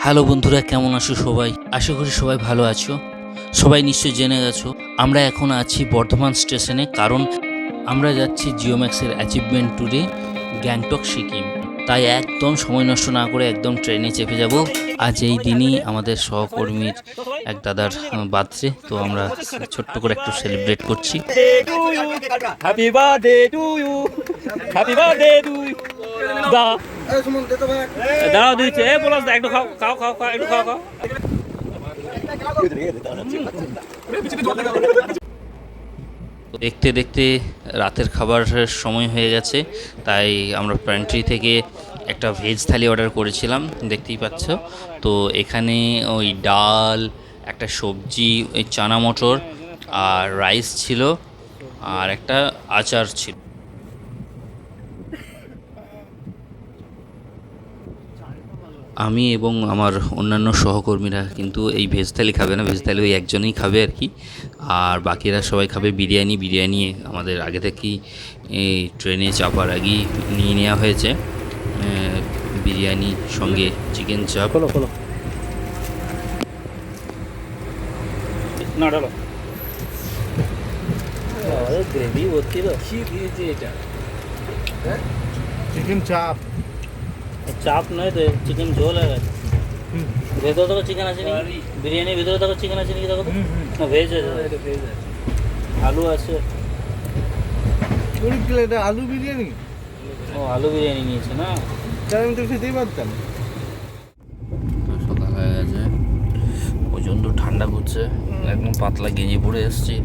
Hello বন্ধুরা, কেমন আছো সবাই? আশা করি সবাই ভালো আছো। সবাই নিশ্চয়ই জেনে গেছো আমরা এখন আছি বর্ধমান স্টেশনে, কারণ আমরা যাচ্ছি জিওম্যাক্সের অ্যাচিভমেন্ট ট্যুরে গ্যাংটক সিকিম। তাই একদম সময় নষ্ট না করে একদম ট্রেনে চেপে যাব। আজ এই দিনই আমাদের সহকর্মীর এক দাদার বার্থডে, তো আমরা ছোট্ট করে একটু সেলিব্রেট করছি। Happy birthday to you, happy birthday to you. দাঁড়াও দিচ্ছে, এ বলো একটু খাও খাও খাও খাও, একটু খাও খাও। দেখতে দেখতে রাতের খাবারের সময় হয়ে গেছে, তাই আমরা প্যান্ট্রি থেকে একটা ভেজ থালি অর্ডার করেছিলাম, দেখতেই পাচ্ছ। তো এখানে ওই ডাল, একটা সবজি, ওই চানা মটর আর রাইস ছিল, আর একটা আচার ছিল। আমি এবং আমার অন্যান্য সহকর্মীরা কিন্তু এই ভেজ থালি খাবে না, ভেজ থালি ওই একজনই খাবে আর কি। আর বাকিরা সবাই খাবে বিরিয়ানি। বিরিয়ানি আমাদের আগে থেকেই এই ট্রেনে চাপার আগেই নিয়ে নেওয়া হয়েছে। বিরিয়ানি সঙ্গে চিকেন চাপ। না ডালো গ্রেভি ভর্তি তো কি দিয়েছে এটা? চিকেন চাপ। চাপ নয় তো, চিকেন ঝোল হয়ে গেছে। ভেতরে দেখো চিকেন আছে নাকি? বিরিয়ানির ভিতরে দেখো চিকেন আছে নাকি? দেখো তো। না ভেজ আছে, আলু আছে। এটা আলু বিরিয়ানি। ও আলু বিরিয়ানি নিয়েছে না? তাহলে আমি তো খেতেই পারতাম। সকাল হয়ে গেছে, প্রচণ্ড ঠান্ডা করছে, একদম পাতলা গেঞ্জি পরে এসেছি।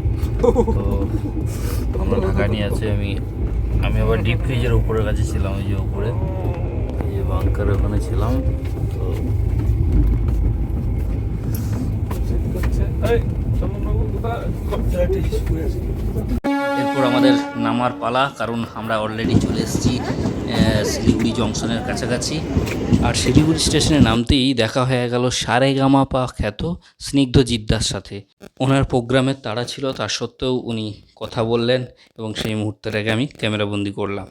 তো আমরা ঢাকা নিয়ে আছি। আমি আবার ডিপ ফ্রিজের উপরের কাছে ছিলাম, ওই যে উপরে, এই যে বাংকার ওখানে ছিলাম। এরপর আমাদের নামার পালা, কারণ আমরা অলরেডি চলে এসেছি শিলিগুড়ি জংশনের কাছাকাছি। আর শিলিগুড়ি স্টেশনে নামতেই দেখা হয়ে গেল সারেগামাপা খ্যাত স্নিগ্ধজিদ্দার সাথে। ওনার প্রোগ্রামের তাড়া ছিল, তা সত্ত্বেও উনি কথা বললেন এবং সেই মুহূর্তটাকে আমি ক্যামেরাবন্দি করলাম।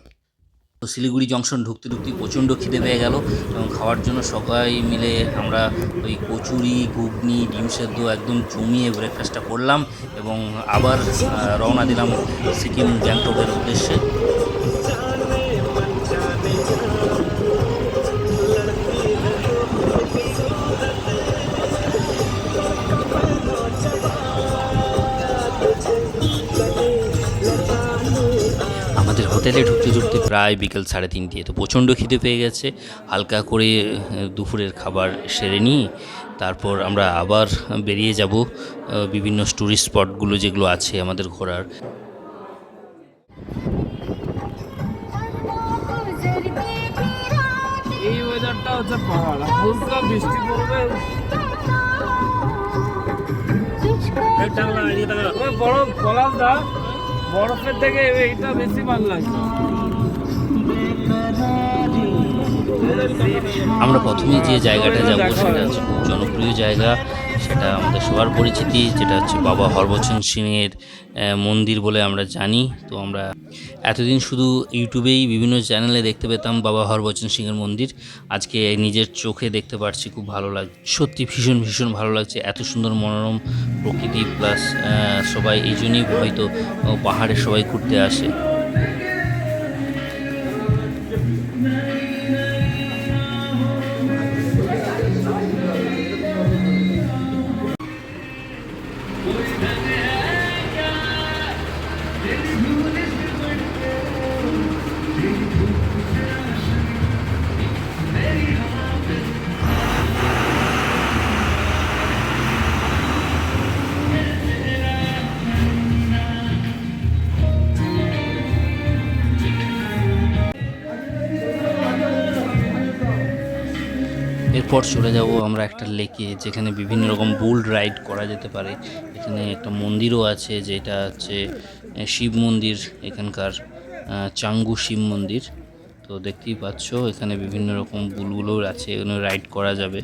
তো শিলিগুড়ি জংশন ঢুকতে ঢুকতেই প্রচণ্ড খিদে পেয়ে গেল, এবং খাওয়ার জন্য সবাই মিলে আমরা ওই কচুরি, ঘুগনি, ডিম সেদ্ধ একদম জমিয়ে ব্রেকফাস্টটা করলাম, এবং আবার রওনা দিলাম সিকিম গ্যাংটকের উদ্দেশ্যে। আমাদের হোটেলে ঢুকতে ঢুকতে প্রায় বিকেল 3:30। তো প্রচণ্ড খিদে পেয়ে গেছে, হালকা করে দুপুরের খাবার সেরে নিয়ে তারপর আমরা আবার বেরিয়ে যাব বিভিন্ন টুরিস্ট স্পটগুলো যেগুলো আছে আমাদের ঘোরার। এই ওয়েদারটা হচ্ছে পাহাড়, হালকা বৃষ্টি পড়বে। বরফ পলাশ দা, বরফের থেকে এইটা বেশি ভালো লাগছে। আমরা প্রথমে যে জায়গাটা যাব সেটা হচ্ছে খুব জনপ্রিয় জায়গা, সেটা আমাদের সবার পরিচিতি, যেটা হচ্ছে বাবা হরভজন সিংয়ের মন্দির বলে আমরা জানি। তো আমরা এতদিন শুধু ইউটিউবেই বিভিন্ন চ্যানেলে দেখতে পেতাম বাবা হরভজন সিংয়ের মন্দির, আজকে নিজের চোখে দেখতে পারছি, খুব ভালো লাগছে। সত্যি ভীষণ ভীষণ ভালো লাগছে, এত সুন্দর মনোরম প্রকৃতি, প্লাস সবাই এই জন্যই হয়তো পাহাড়ে সবাই ঘুরতে আসে। এরপর চলে যাব আমরা একটা লেকে, যেখানে বিভিন্ন রকম বোল্ড রাইড করা যেতে পারে। এখানে একটা মন্দিরও আছে, যেটা হচ্ছে শিব মন্দির, এখানকার চাঙ্গু শিব মন্দির। তো দেখতেই পাচ্ছ এখানে বিভিন্ন রকম বুলগুলো আছে, এখানে রাইড করা যাবে।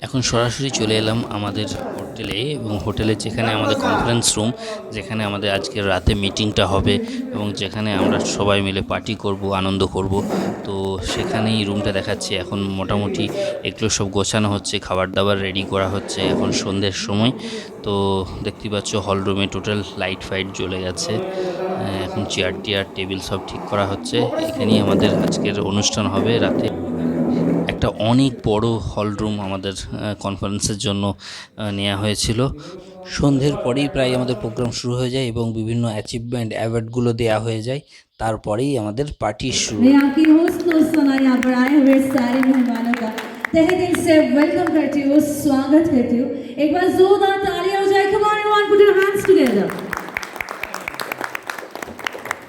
এখন সরাসরি চলে এলাম আমাদের হোটেলে, এবং হোটেলের যেখানে আমাদের কনফারেন্স রুম, যেখানে আমাদের আজকের রাতে মিটিংটা হবে এবং যেখানে আমরা সবাই মিলে পার্টি করব, আনন্দ করব। তো সেখানেই রুমটা দেখাচ্ছি। এখন মোটামুটি এগুলো সব গোছানো হচ্ছে, খাবার দাবার রেডি করা হচ্ছে এখন সন্ধ্যের সময়। তো দেখতেই পাচ্ছ হল রুমে টোটাল লাইট ফাইট জ্বলে গেছে। এখন চেয়ার টিয়ার টেবিল সব ঠিক করা হচ্ছে। এখানেই আমাদের আজকের অনুষ্ঠান হবে রাতে। একটা অনেক বড় হল রুম আমাদের কনফারেন্সের জন্য নেওয়া হয়েছিল। সন্ধ্যের পরেই প্রায় আমাদের প্রোগ্রাম শুরু হয়ে যায় এবং বিভিন্ন অ্যাচিভমেন্ট অ্যাওয়ার্ডগুলো দেওয়া হয়ে যায়। তারপরেই আমাদের পার্টি শুরু। मैं आपकी होस्ट दोस्तों यहाँ पर आए हुए सारे मेहमानों का तहे दिल से वेलकम करती हूँ, स्वागत करती हूँ। एक बार जोरदार तालियां हो जाए। Come on everyone, put your hands together.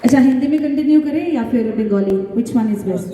अच्छा, हिंदी में कंटिन्यू करें या फिर Bengali? Which one is best?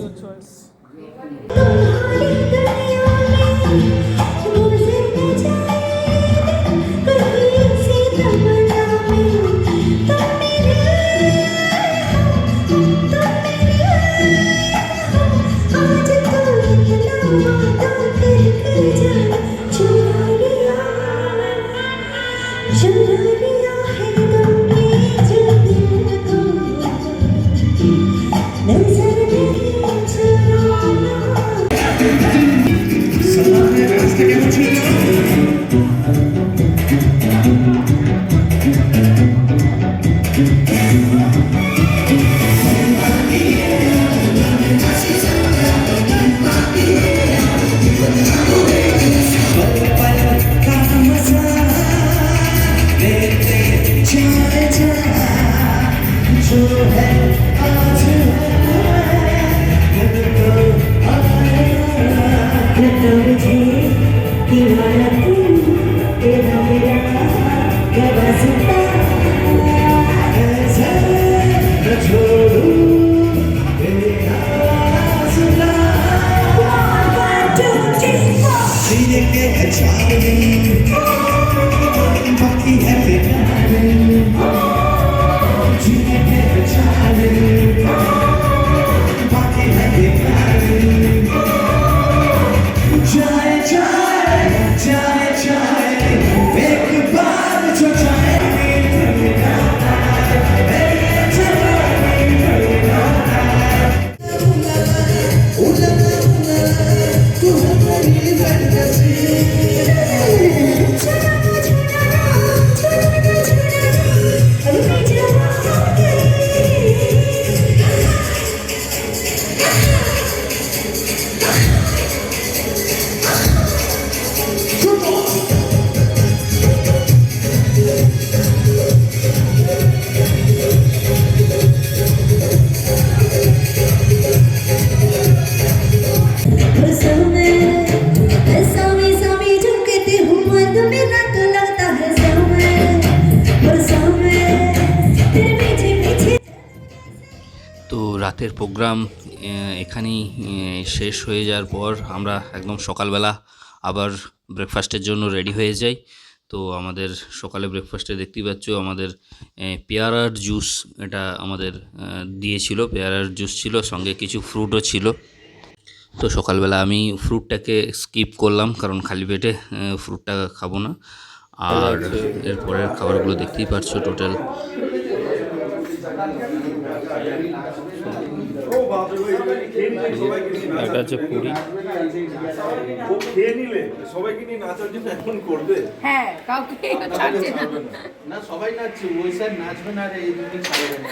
তো রাতের প্রোগ্রাম এখানেই শেষ হয়ে যাওয়ার পর আমরা একদম সকালবেলা আবার ব্রেকফাস্টের জন্য রেডি হয়ে যাই। তো আমাদের সকালে ব্রেকফাস্টে দেখতেই পাচ্ছ আমাদের পেয়ারার জুস, এটা আমাদের দিয়েছিল। পেয়ারার জুস ছিল, সঙ্গে কিছু ফ্রুটও ছিল। তো সকালবেলা আমি ফ্রুটটাকে স্কিপ করলাম, কারণ খালি পেটে ফ্রুটটা খাবো না। আর এরপরের খাবারগুলো দেখতেই পাচ্ছ টোটাল। এটা হচ্ছে পুরি। ও খেয়ে নিলে সবাইকে নিয়ে নাচার জন্য এখন করবে। হ্যাঁ, কাউকে ছাড়ছে না। না সবাই নাচছে, ওই স্যার নাচবে না, এই দুটি ছাড়বে না।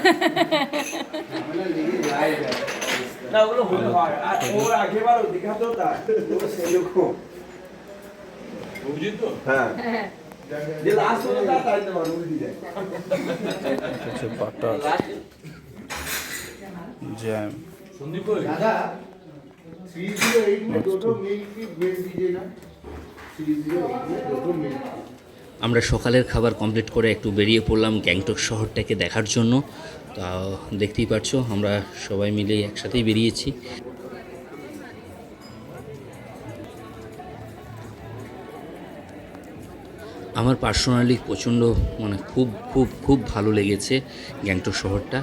আমরা লেগে যায় না, ওগুলো হতে হয়। আর ওর আগেবারও দেখাতো তা ওরা সেরকম বুঝলি তো। হ্যাঁ, যে লাস্ট হলো তা তাই না উল্টি যায়। হচ্ছে বাটার জ্যাম। সন্দীপ দাদা 308 में दो मिल्क की भेज दीजिए ना। 308 में दो मिल्क। আমরা সকালের খাবার কমপ্লিট করে একটু বেরিয়ে পড়লাম গ্যাংটক শহরটাকে দেখার জন্য। তা দেখতেই পাচ্ছ আমরা সবাই মিলে একসাথেই বেরিয়েছি। আমার পার্সোনালি প্রচণ্ড খুব খুব খুব ভালো লেগেছে গ্যাংটক শহরটা।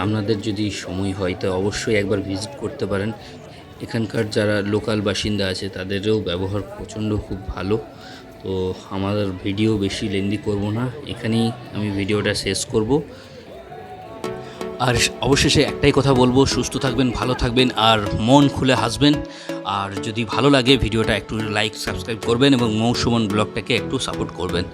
আপনাদের যদি সময় হয় তো অবশ্যই একবার ভিজিট করতে পারেন। এখানকার যারা লোকাল বাসিন্দা আছে তাদেরও ব্যবহার প্রচণ্ড খুব ভালো। তো তো আমাদের ভিডিও বেশি লেন্দি করব না, এখানেই আমি ভিডিওটা শেষ করব। আর অবশেষে একটাই কথা বলবো, সুস্থ থাকবেন, ভালো থাকবেন আর মন খুলে হাসবেন। আর যদি ভালো লাগে ভিডিওটা একটু লাইক সাবস্ক্রাইব করবেন এবং মৌসুমন ব্লগটাকে একটু সাপোর্ট করবেন।